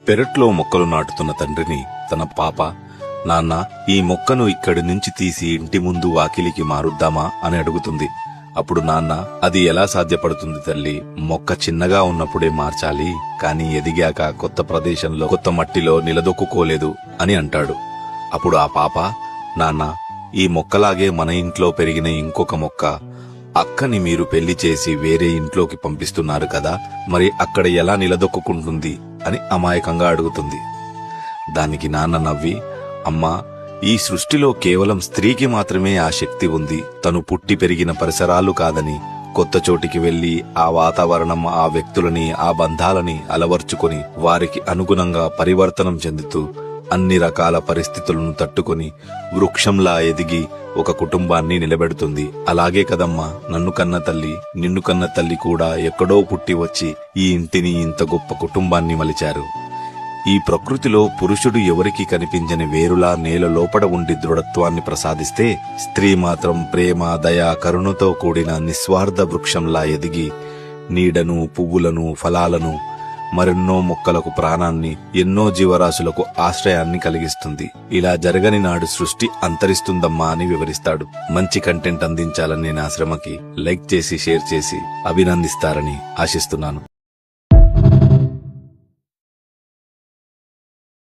పెరట్లో మొక్కలు నాటుతున్న తండ్రిని తన పాప, నాన్న, ఈ మొక్కను ఇక్కడి నుంచి తీసి ఇంటి ముందు వాకిలికి మారుద్దామా అని అడుగుతుంది. అప్పుడు నాన్న, అది ఎలా సాధ్యపడుతుంది తల్లి, మొక్క చిన్నగా ఉన్నప్పుడే మార్చాలి, కానీ ఎదిగాక కొత్త ప్రదేశంలో కొత్త మట్టిలో నిలదొక్కుకోలేదు అని అంటాడు. అప్పుడు ఆ పాప, నాన్న, ఈ మొక్కలాగే మన ఇంట్లో పెరిగిన ఇంకొక మొక్క అక్కని మీరు పెళ్లి చేసి వేరే ఇంట్లోకి పంపిస్తున్నారు కదా, మరి అక్కడ ఎలా నిలదొక్కుంటుంది అని అమాయకంగా అడుగుతుంది. దానికి నాన్న నవ్వి, అమ్మా, ఈ సృష్టిలో కేవలం స్త్రీకి మాత్రమే ఆ శక్తి ఉంది, తను పుట్టి పెరిగిన పరిసరాలు కాదని, కొత్త చోటికి వెళ్లి ఆ వాతావరణం, ఆ వ్యక్తులని, ఆ బంధాలని అలవర్చుకొని వారికి అనుగుణంగా పరివర్తనం చెందుతూ అన్ని రకాల పరిస్థితులను తట్టుకొని వృక్షంలా ఎదిగి ఒక కుటుంబాన్ని నిలబెడుతుంది. అలాగే కదమ్మా, నన్ను కన్న తల్లి, నిన్ను కన్న తల్లి కూడా ఎక్కడో పుట్టి వచ్చి ఈ ఇంటిని, ఇంత గొప్ప కుటుంబాన్ని మలిచారు. ఈ ప్రకృతిలో పురుషుడు ఎవరికి కనిపించని వేరులా నేల లోపడ ఉండి దృఢత్వాన్ని ప్రసాదిస్తే, స్త్రీ మాత్రం ప్రేమ, దయ, కరుణతో కూడిన నిస్వార్థ వృక్షంలా ఎదిగి నీడను, పువ్వులను, ఫలాలను, మరెన్నో మొక్కలకు ప్రాణాన్ని, ఎన్నో జీవరాశులకు ఆశ్రయాన్ని కలిగిస్తుంది. ఇలా జరగని నాడు సృష్టి అంతరిస్తుందమ్మా అని వివరిస్తాడు. మంచి కంటెంట్ అందించాలని నా శ్రమకి లైక్ చేసి, షేర్ చేసి అభినందిస్తారని ఆశిస్తున్నాను.